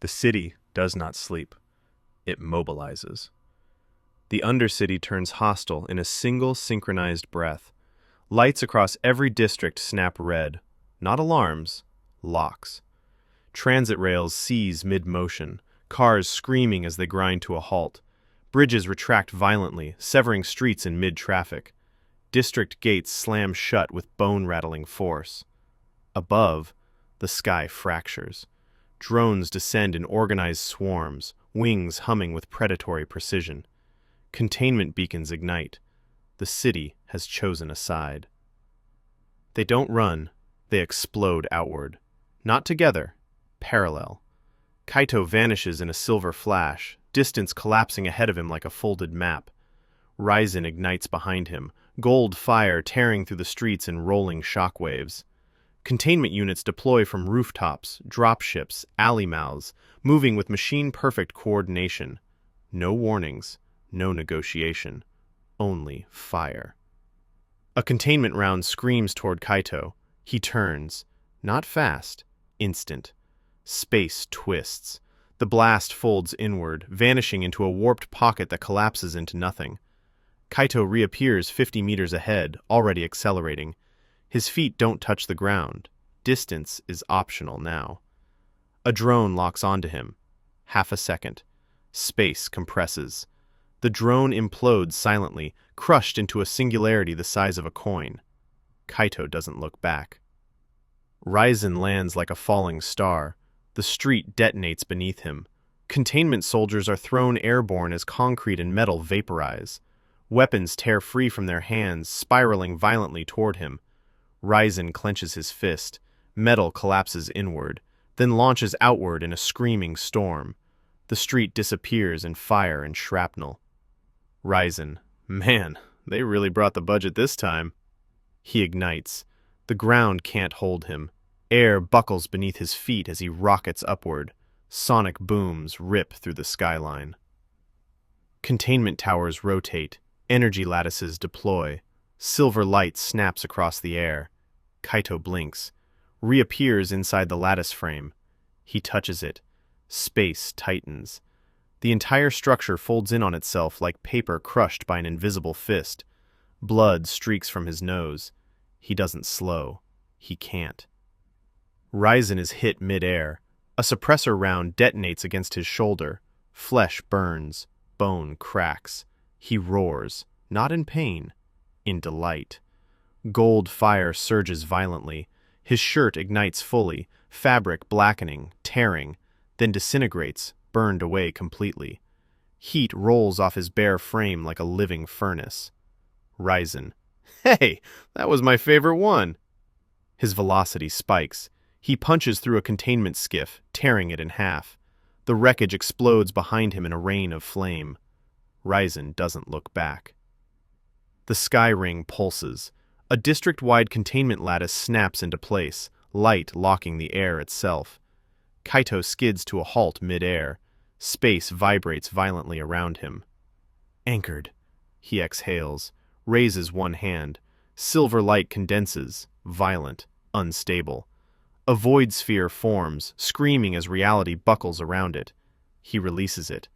The city does not sleep. It mobilizes. The Undercity turns hostile in a single synchronized breath. Lights across every district snap red. Not alarms, locks. Transit rails seize mid-motion, cars screaming as they grind to a halt. Bridges retract violently, severing streets in mid-traffic. District gates slam shut with bone-rattling force. Above, the sky fractures. Drones descend in organized swarms, wings humming with predatory precision. Containment beacons ignite. The city has chosen a side. They don't run, they explode outward. Not together, parallel. Kaito vanishes in a silver flash, distance collapsing ahead of him like a folded map. Raizen ignites behind him, gold fire tearing through the streets in rolling shockwaves. Containment units deploy from rooftops, dropships, alley mouths, moving with machine-perfect coordination. No warnings, no negotiation, only fire. A containment round screams toward Kaito. He turns. Not fast, instant. Space twists. The blast folds inward, vanishing into a warped pocket that collapses into nothing. Kaito reappears 50 meters ahead, already accelerating. His feet don't touch the ground. Distance is optional now. A drone locks onto him. Half a second. Space compresses. The drone implodes silently, crushed into a singularity the size of a coin. Kaito doesn't look back. Raizen lands like a falling star. The street detonates beneath him. Containment soldiers are thrown airborne as concrete and metal vaporize. Weapons tear free from their hands, spiraling violently toward him. Raizen clenches his fist. Metal collapses inward, then launches outward in a screaming storm. The street disappears in fire and shrapnel. Raizen, man, they really brought the budget this time. He ignites. The ground can't hold him. Air buckles beneath his feet as he rockets upward. Sonic booms rip through the skyline. Containment towers rotate. Energy lattices deploy. Silver light snaps across the air. Kaito blinks. Reappears inside the lattice frame. He touches it. Space tightens. The entire structure folds in on itself like paper crushed by an invisible fist. Blood streaks from his nose. He doesn't slow. He can't. Raizen is hit mid-air. A suppressor round detonates against his shoulder. Flesh burns. Bone cracks. He roars, not in pain, in delight. Gold fire surges violently. His shirt ignites fully, fabric blackening, tearing, then disintegrates, burned away completely. Heat rolls off his bare frame like a living furnace. Raizen. Hey, that was my favorite one. His velocity spikes. He punches through a containment skiff, tearing it in half. The wreckage explodes behind him in a rain of flame. Raizen doesn't look back. The sky ring pulses. A district-wide containment lattice snaps into place, light locking the air itself. Kaito skids to a halt mid-air. Space vibrates violently around him. Anchored. He exhales, raises one hand. Silver light condenses, violent, unstable. A void sphere forms, screaming as reality buckles around it. He releases it.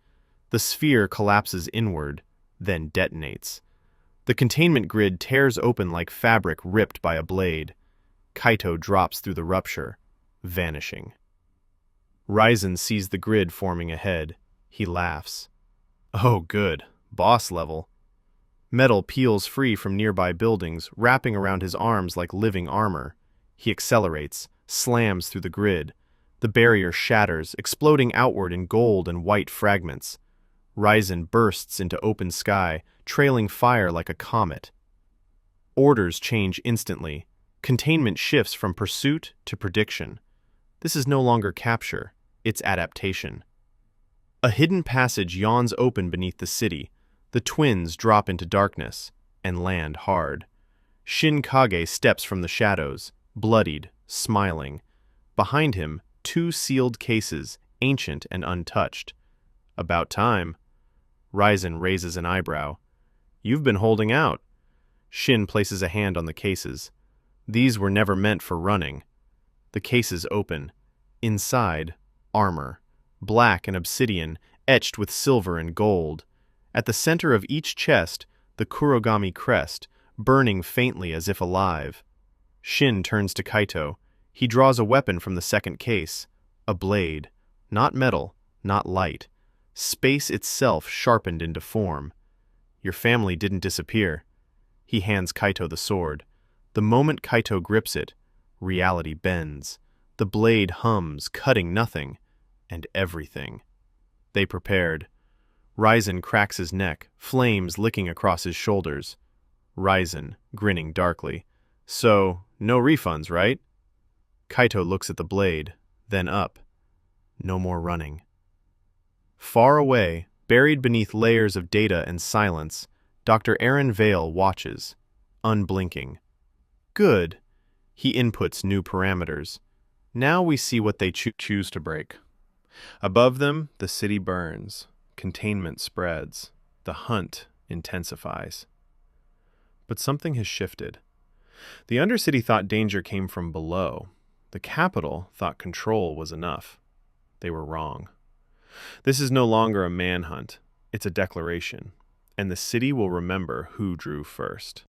The sphere collapses inward, then detonates. The containment grid tears open like fabric ripped by a blade. Kaito drops through the rupture, vanishing. Raizen sees the grid forming ahead. He laughs. Oh, good. Boss level. Metal peels free from nearby buildings, wrapping around his arms like living armor. He accelerates, slams through the grid. The barrier shatters, exploding outward in gold and white fragments. Raizen bursts into open sky, trailing fire like a comet. Orders change instantly. Containment shifts from pursuit to prediction. This is no longer capture, it's adaptation. A hidden passage yawns open beneath the city. The twins drop into darkness and land hard. Shin Kage steps from the shadows, bloodied, smiling. Behind him, 2 sealed cases, ancient and untouched. About time. Raizen raises an eyebrow. You've been holding out. Shin places a hand on the cases. These were never meant for running. The cases open. Inside, armor. black and obsidian, etched with silver and gold. At the center of each chest, the Kurogami crest, burning faintly as if alive. Shin turns to Kaito. He draws a weapon from the second case. A blade. Not metal, not light. Space itself sharpened into form. Your family didn't disappear. He hands Kaito the sword. The moment Kaito grips it, reality bends. The blade hums, cutting nothing, and everything. They prepared. Raizen cracks his neck, flames licking across his shoulders. Raizen, grinning darkly. So, no refunds, right? Kaito looks at the blade, then up. No more running. Far away, buried beneath layers of data and silence, Dr. Aaron Vale watches, unblinking. Good. He inputs new parameters. Now we see what they choose to break. Above them, the city burns. Containment spreads. The hunt intensifies. But something has shifted. The Undercity thought danger came from below. The capital thought control was enough. They were wrong. This is no longer a manhunt. It's a declaration. And the city will remember who drew first.